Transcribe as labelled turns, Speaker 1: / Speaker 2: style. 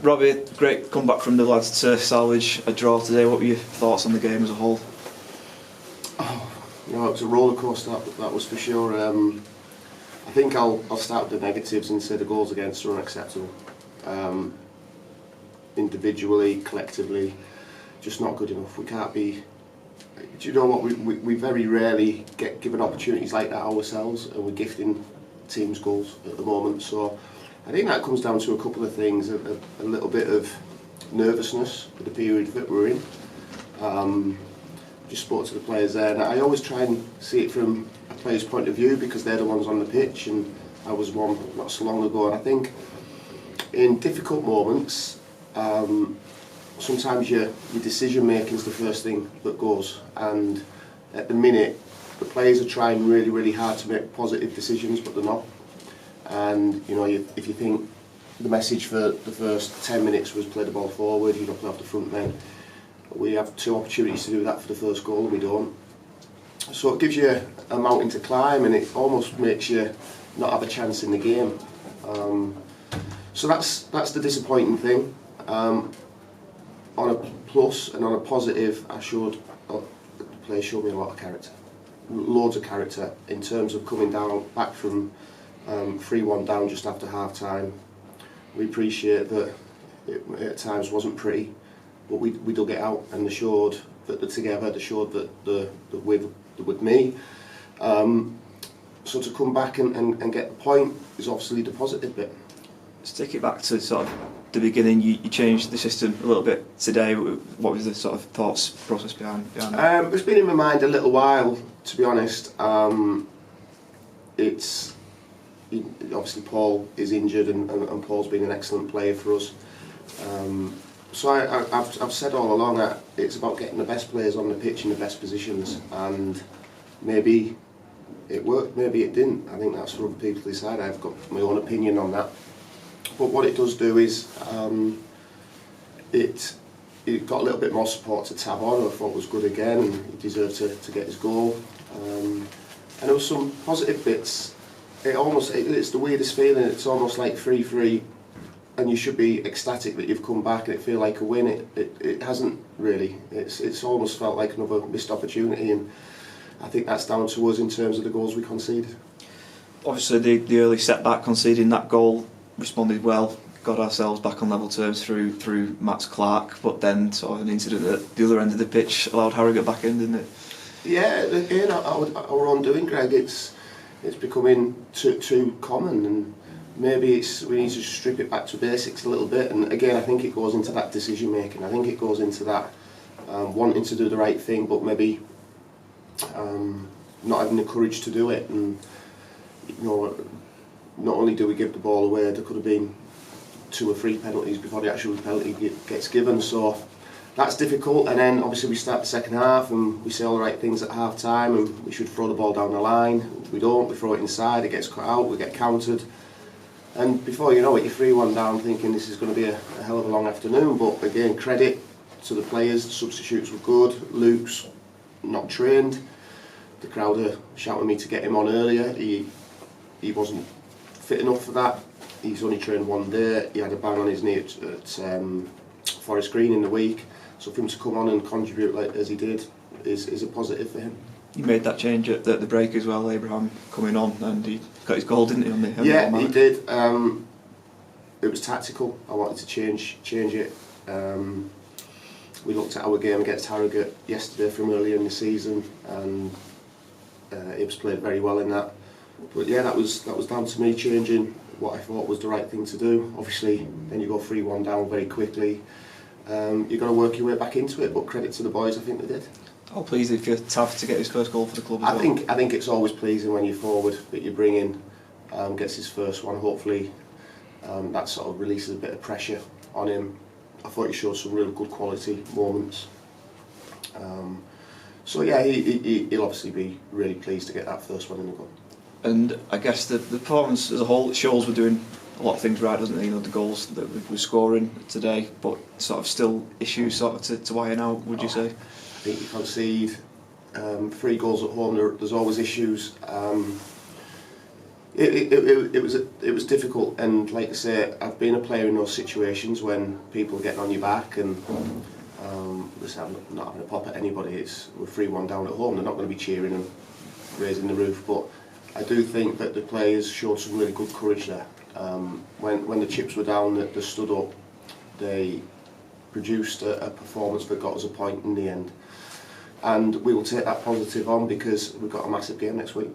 Speaker 1: Robbie, great comeback from the lads to salvage a draw today. What were your thoughts on the game as a whole?
Speaker 2: It was a rollercoaster, that was for sure. I think I'll start with the negatives and say the goals against are unacceptable. Individually, collectively, just not good enough. We can't be. Do you know what? We very rarely get given opportunities like that ourselves, and we're gifting teams goals at the moment. So I think that comes down to a couple of things: a little bit of nervousness for the period that we're in. Just spoke to the players there, and I always try and see it from a player's point of view because they're the ones on the pitch, and I was one not so long ago. And I think in difficult moments, sometimes your decision making is the first thing that goes. And at the minute, the players are trying really, really hard to make positive decisions, but they're not. And if you think the message for the first 10 minutes was play the ball forward, you don't play off the front men. We have two opportunities to do that for the first goal and we don't. So it gives you a mountain to climb and it almost makes you not have a chance in the game. So that's the disappointing thing. On a plus and on a positive, the players showed me a lot of character. Loads of character in terms of coming back from 3-1 down just after half time. We appreciate that it at times wasn't pretty. But we dug it out and they showed that they're together, they showed that they're with me. So to come back and get the point is obviously the positive bit.
Speaker 1: Let's take it back to sort of the beginning. You changed the system a little bit today. What was the sort of thoughts process behind that?
Speaker 2: It's been in my mind a little while, to be honest. It's obviously Paul is injured and Paul's been an excellent player for us. So I've said all along that it's about getting the best players on the pitch in the best positions, and maybe it worked, maybe it didn't. I think that's for other people to decide. I've got my own opinion on that. But what it does do is it got a little bit more support to tab on. I thought was good again, and he deserved to get his goal. And there was some positive bits. It's the weirdest feeling. It's almost like 3-3. And you should be ecstatic that you've come back and it feel like a win. It hasn't really. It's almost felt like another missed opportunity, and I think that's down to us in terms of the goals we conceded.
Speaker 1: Obviously, the early setback, conceding that goal, responded well, got ourselves back on level terms through Max Clark, but then sort of an incident at the other end of the pitch allowed Harrogate back in, didn't it?
Speaker 2: Yeah, again, our own doing, Greg. It's becoming too common, and maybe we need to strip it back to basics a little bit. And again, I think it goes into that decision making. I think it goes into that wanting to do the right thing, but maybe not having the courage to do it. And not only do we give the ball away, there could have been 2 or 3 penalties before the actual penalty gets given. So that's difficult. And then obviously we start the second half and we say all the right things at half time, and we should throw the ball down the line. We don't. We throw it inside. It gets cut out. We get countered. And before you know it, you're 3-1 down, thinking this is going to be a hell of a long afternoon. But again, credit to the players. The substitutes were good. Luke's not trained. The crowd are shouting at me to get him on earlier. He wasn't fit enough for that. He's only trained 1 day. He had a bang on his knee at Forest Green in the week. So for him to come on and contribute like as he did is a positive for him.
Speaker 1: You made that change at the break as well, Abraham coming on, and he got his goal, didn't he?
Speaker 2: Yeah, he did. It was tactical. I wanted to change it. We looked at our game against Harrogate yesterday from earlier in the season, and it was played very well in that. But yeah, that was down to me changing what I thought was the right thing to do. Obviously, then you go 3-1 down very quickly. You've got to work your way back into it. But credit to the boys, I think they did.
Speaker 1: How pleased if you're Tav to get his first goal for the club as well?
Speaker 2: I think it's always pleasing when you're forward that you bring in, gets his first one. Hopefully that sort of releases a bit of pressure on him. I thought he showed some real good quality moments. So yeah, he'll obviously be really pleased to get that first one in the goal.
Speaker 1: And I guess the performance as a whole, it shows we're doing a lot of things right, doesn't it? The goals that we're scoring today, but sort of still issues sort of to iron out, would you say?
Speaker 2: I think you concede 3 goals at home, there's always issues. It was difficult, and like I say, I've been a player in those situations when people are getting on your back, and listen, I'm not having a pop at anybody. We're 3-1 down at home. They're not going to be cheering and raising the roof, but I do think that the players showed some really good courage there. When the chips were down, they stood up. They produced a performance that got us a point in the end, and we will take that positive on because we've got a massive game next week.